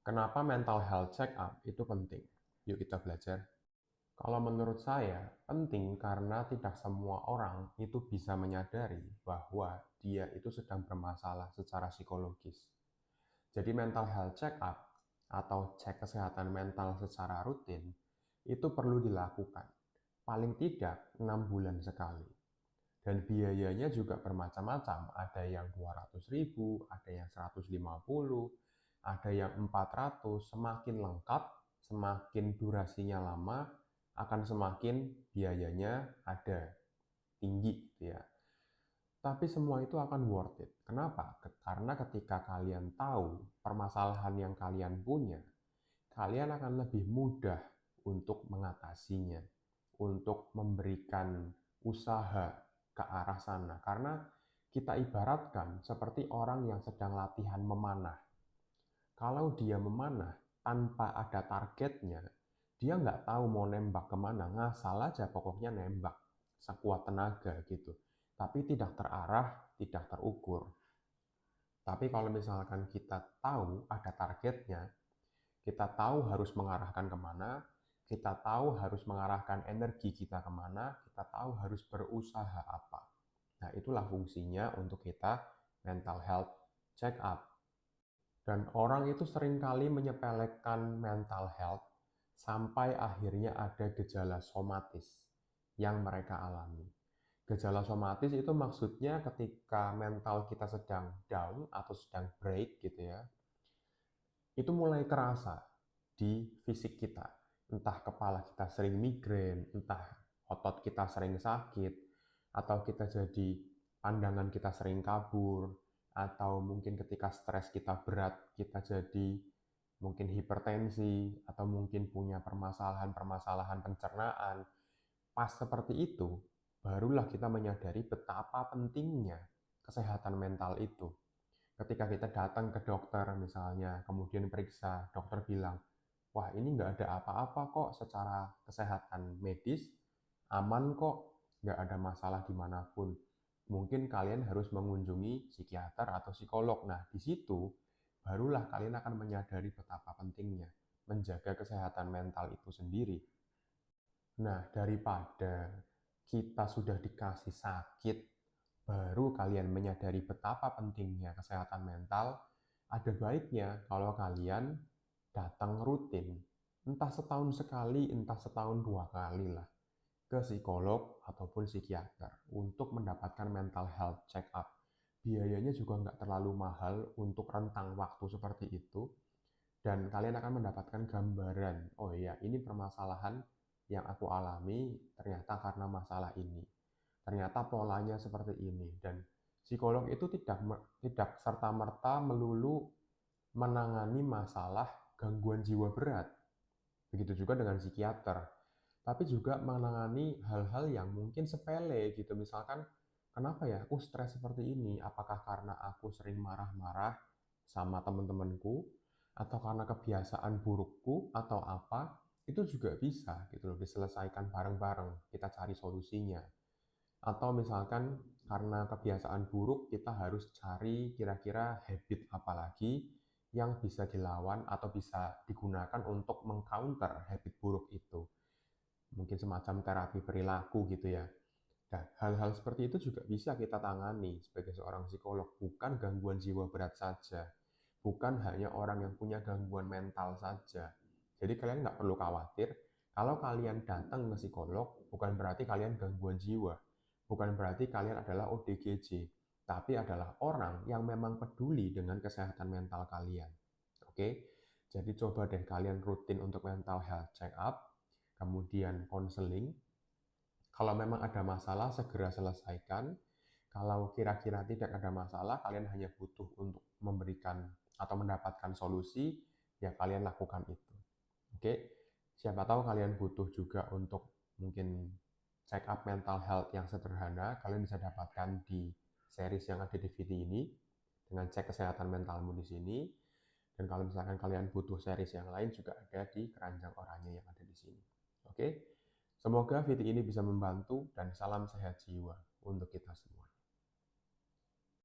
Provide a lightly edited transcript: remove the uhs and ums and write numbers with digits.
Kenapa mental health check up itu penting? Yuk kita belajar. Kalau menurut saya, penting karena tidak semua orang itu bisa menyadari bahwa dia itu sedang bermasalah secara psikologis. Jadi mental health check up atau cek kesehatan mental secara rutin itu perlu dilakukan. Paling tidak 6 bulan sekali. Dan biayanya juga bermacam-macam. Ada yang 200.000, ada yang 150, ada yang 400. Semakin lengkap, semakin durasinya lama, akan semakin biayanya ada tinggi gitu ya. Tapi semua itu akan worth it. Kenapa? Karena ketika kalian tahu permasalahan yang kalian punya, kalian akan lebih mudah untuk mengatasinya, untuk memberikan usaha ke arah sana. Karena kita ibaratkan seperti orang yang sedang latihan memanah. Kalau dia memanah tanpa ada targetnya, dia nggak tahu mau nembak kemana, ngasal aja pokoknya nembak sekuat tenaga gitu. Tapi tidak terarah, tidak terukur. Tapi kalau misalkan kita tahu ada targetnya, kita tahu harus mengarahkan kemana, kita tahu harus mengarahkan energi kita kemana, kita tahu harus berusaha apa. Nah, itulah fungsinya untuk kita mental health check up. Dan orang itu seringkali menyepelekan mental health sampai akhirnya ada gejala somatis yang mereka alami. Gejala somatis itu maksudnya ketika mental kita sedang down atau sedang break gitu ya, itu mulai kerasa di fisik kita. Entah kepala kita sering migrain, entah otot kita sering sakit, atau kita jadi pandangan kita sering kabur, atau mungkin ketika stres kita berat, kita jadi mungkin hipertensi, atau mungkin punya permasalahan-permasalahan pencernaan. Pas seperti itu, barulah kita menyadari betapa pentingnya kesehatan mental itu. Ketika kita datang ke dokter misalnya, kemudian periksa, dokter bilang, wah ini nggak ada apa-apa kok secara kesehatan medis, aman kok, nggak ada masalah dimanapun. Mungkin kalian harus mengunjungi psikiater atau psikolog. Nah, di situ barulah kalian akan menyadari betapa pentingnya menjaga kesehatan mental itu sendiri. Nah, daripada kita sudah dikasih sakit, baru kalian menyadari betapa pentingnya kesehatan mental, ada baiknya kalau kalian datang rutin, entah setahun sekali, entah setahun 2 kali lah, ke psikolog ataupun psikiater untuk mendapatkan mental health check up. Biayanya juga nggak terlalu mahal untuk rentang waktu seperti itu, dan kalian akan mendapatkan gambaran, oh iya ini permasalahan yang aku alami ternyata karena masalah ini. Ternyata polanya seperti ini, dan psikolog itu tidak serta-merta melulu menangani masalah gangguan jiwa berat. Begitu juga dengan psikiater. Tapi juga menangani hal-hal yang mungkin sepele gitu. Misalkan, kenapa ya aku stres seperti ini? Apakah karena aku sering marah-marah sama teman-temanku? Atau karena kebiasaan burukku? Atau apa? Itu juga bisa gitu loh, diselesaikan bareng-bareng. Kita cari solusinya. Atau misalkan karena kebiasaan buruk, kita harus cari kira-kira habit apa lagi yang bisa dilawan atau bisa digunakan untuk mengcounter habit buruk itu. Mungkin semacam terapi perilaku gitu ya. Nah, hal-hal seperti itu juga bisa kita tangani sebagai seorang psikolog, bukan gangguan jiwa berat saja, bukan hanya orang yang punya gangguan mental saja. Jadi kalian nggak perlu khawatir, kalau kalian datang ke psikolog, bukan berarti kalian gangguan jiwa, bukan berarti kalian adalah ODGJ, tapi adalah orang yang memang peduli dengan kesehatan mental kalian. Oke? Jadi coba deh kalian rutin untuk mental health check up, kemudian konseling. Kalau memang ada masalah, segera selesaikan. Kalau kira-kira tidak ada masalah, kalian hanya butuh untuk memberikan atau mendapatkan solusi, ya kalian lakukan itu. Oke, siapa tahu kalian butuh juga untuk mungkin check up mental health yang sederhana, kalian bisa dapatkan di series yang ada di video ini, dengan cek kesehatan mentalmu di sini. Dan kalau misalkan kalian butuh series yang lain juga ada di keranjang oranye yang ada di sini. Oke, semoga video ini bisa membantu dan salam sehat jiwa untuk kita semua.